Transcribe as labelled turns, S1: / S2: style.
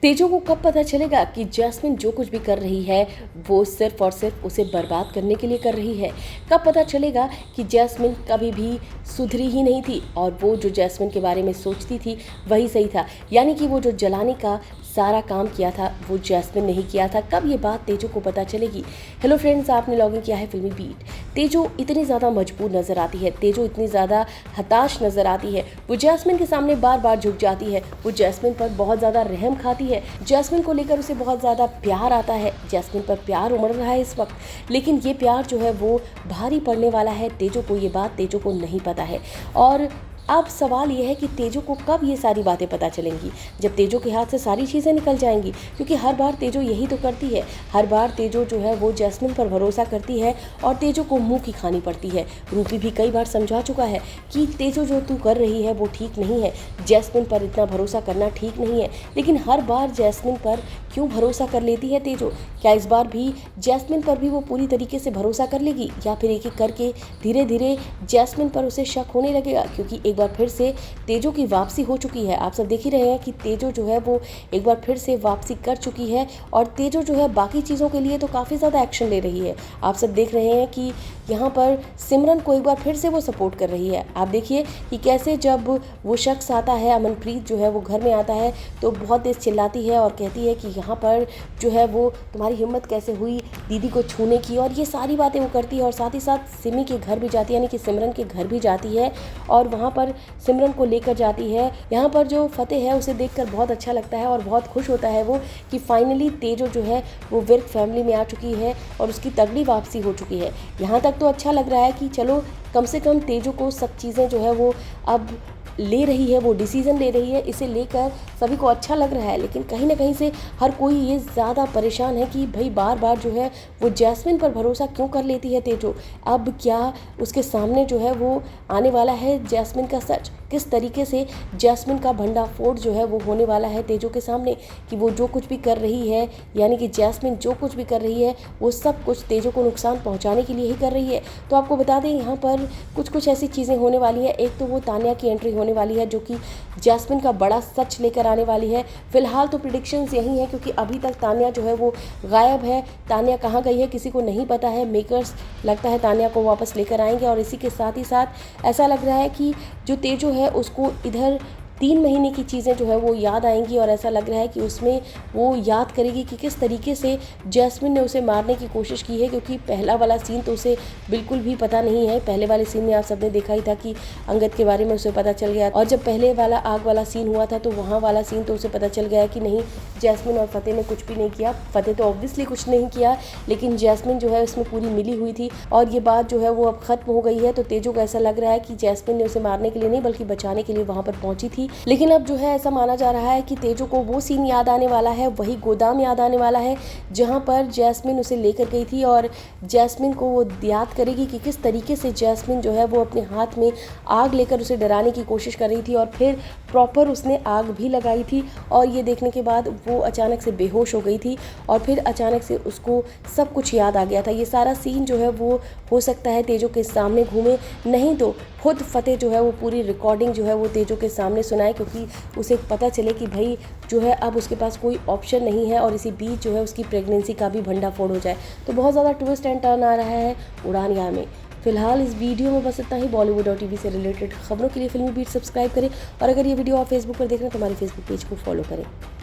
S1: तेजो को कब पता चलेगा कि जैस्मिन जो कुछ भी कर रही है वो सिर्फ और सिर्फ उसे बर्बाद करने के लिए कर रही है। कब पता चलेगा कि जैस्मिन कभी भी सुधरी ही नहीं थी और वो जो जैस्मिन के बारे में सोचती थी वही सही था, यानी कि वो जो जलाने का सारा काम किया था वो जैस्मिन नहीं किया था। कब ये बात तेजो को पता चलेगी? हेलो फ्रेंड्स, आपने लॉगिन किया है फिल्मी बीट। तेजो इतनी ज़्यादा मजबूर नज़र आती है, तेजो इतनी ज़्यादा हताश नज़र आती है। वो जैस्मिन के सामने बार बार झुक जाती है, वो जैस्मिन पर बहुत ज़्यादा रहम खाती है। जैस्मिन को लेकर उसे बहुत ज़्यादा प्यार आता है, जैस्मिन पर प्यार उमड़ रहा है इस वक्त, लेकिन ये प्यार जो है वो भारी पड़ने वाला है तेजो को। ये बात तेजो को नहीं पता है और अब सवाल ये है कि तेजो को कब ये सारी बातें पता चलेंगी, जब तेजो के हाथ से सारी चीज़ें निकल जाएंगी। क्योंकि हर बार तेजो यही तो करती है, हर बार तेजो जो है वो जैस्मिन पर भरोसा करती है और तेजो को मुंह की खानी पड़ती है। रूपी भी कई बार समझा चुका है कि तेजो जो तू कर रही है वो ठीक नहीं है, जैस्मिन पर इतना भरोसा करना ठीक नहीं है। लेकिन हर बार जैस्मिन पर क्यों भरोसा कर लेती है तेजो? क्या इस बार भी जैस्मिन पर भी वो पूरी तरीके से भरोसा कर लेगी, या फिर एक एक करके धीरे धीरे जैस्मिन पर उसे शक होने लगेगा? क्योंकि एक बार फिर से तेजो की वापसी हो चुकी है। आप सब देख ही रहे हैं कि तेजो जो है वो एक बार फिर से वापसी कर चुकी है और तेजो जो है बाकी चीज़ों के लिए तो काफ़ी ज़्यादा एक्शन ले रही है। आप सब देख रहे हैं कि यहाँ पर सिमरन को एक बार फिर से वो सपोर्ट कर रही है। आप देखिए कि कैसे जब वो शख्स आता है, अमनप्रीत जो है वो घर में आता है तो बहुत तेज चिल्लाती है और कहती है कि यहाँ पर जो है वो तुम्हारी हिम्मत कैसे हुई दीदी को छूने की, और ये सारी बातें वो करती है। और साथ ही साथ सिमी के घर भी जाती है, यानी कि सिमरन के घर भी जाती है और वहाँ पर सिमरन को लेकर जाती है। यहाँ पर जो फतेह है उसे देखकर बहुत अच्छा लगता है और बहुत खुश होता है वो कि फाइनली तेजो जो है वो विर्क फैमिली में आ चुकी है और उसकी तगड़ी वापसी हो चुकी है। यहाँ तक तो अच्छा लग रहा है कि चलो कम से कम तेजो को सब चीज़ें जो है वो अब ले रही है, वो डिसीज़न ले रही है, इसे लेकर सभी को अच्छा लग रहा है। लेकिन कहीं ना कहीं से हर कोई ये ज़्यादा परेशान है कि भाई बार बार जो है वो जैस्मिन पर भरोसा क्यों कर लेती है तेजो। अब क्या उसके सामने जो है वो आने वाला है जैस्मिन का सच? किस तरीके से जैस्मिन का भंडाफोड़ जो है वो होने वाला है तेजो के सामने कि वो जो कुछ भी कर रही है, यानी कि जैस्मिन जो कुछ भी कर रही है वो सब कुछ तेजो को नुकसान पहुंचाने के लिए ही कर रही है। तो आपको बता दें यहाँ पर कुछ ऐसी चीज़ें होने वाली हैं। एक तो वो तान्या की एंट्री होने वाली है जो कि जैस्मिन का बड़ा सच लेकर आने वाली है। फिलहाल तो प्रिडिक्शंस यही हैं क्योंकि अभी तक तान्या जो है वो गायब है। तान्या कहाँ गई है किसी को नहीं पता है। मेकर्स लगता है तान्या को वापस लेकर आएंगे और इसी के साथ ही साथ ऐसा लग रहा है कि जो तेजो है उसको इधर 3 महीने की चीज़ें जो है वो याद आएंगी और ऐसा लग रहा है कि उसमें वो याद करेगी कि किस तरीके से जैस्मिन ने उसे मारने की कोशिश की है। क्योंकि पहला वाला सीन तो उसे बिल्कुल भी पता नहीं है। पहले वाले सीन में आप सबने देखा ही था कि अंगद के बारे में उसे पता चल गया, और जब पहले वाला आग वाला सीन हुआ था तो वहाँ वाला सीन तो उसे पता चल गया कि नहीं, जैस्मिन और फतेह ने कुछ भी नहीं किया। फतेह तो ऑब्वियसली कुछ नहीं किया, लेकिन जैस्मिन जो है उसमें पूरी मिली हुई थी और ये बात जो है वो अब खत्म हो गई है। तो तेजो को ऐसा लग रहा है कि जैस्मिन ने उसे मारने के लिए नहीं बल्कि बचाने के लिए वहाँ पर पहुंची थी। लेकिन अब जो है ऐसा माना जा रहा है कि तेजो को वो सीन याद आने वाला है, वही गोदाम याद आने वाला है जहाँ पर जैस्मिन उसे लेकर गई थी, और जैस्मिन को वो याद करेगी कि किस तरीके से जैस्मिन जो है वो अपने हाथ में आग लेकर उसे डराने की कोशिश कर रही थी और फिर प्रॉपर उसने आग भी लगाई थी। और ये देखने के बाद वो अचानक से बेहोश हो गई थी और फिर अचानक से उसको सब कुछ याद आ गया था। ये सारा सीन जो है वो हो सकता है तेजो के सामने घूमे, नहीं तो खुद फतेह जो है वो पूरी रिकॉर्डिंग जो है वो तेजो के सामने सुनाए, क्योंकि उसे पता चले कि भाई जो है अब उसके पास कोई ऑप्शन नहीं है और इसी बीच जो है उसकी प्रेगनेंसी का भी भंडाफोड़ हो जाए। तो बहुत ज़्यादा ट्विस्ट एंड टर्न आ रहा है उड़ान यार में। फिलहाल इस वीडियो में बस इतना ही। बॉलीवुड और टीवी से रिलेटेड खबरों के लिए फिल्मी बीट सब्सक्राइब करें और अगर ये वीडियो आप फेसबुक पर देख रहे हैं तो हमारे फेसबुक पेज को फॉलो करें।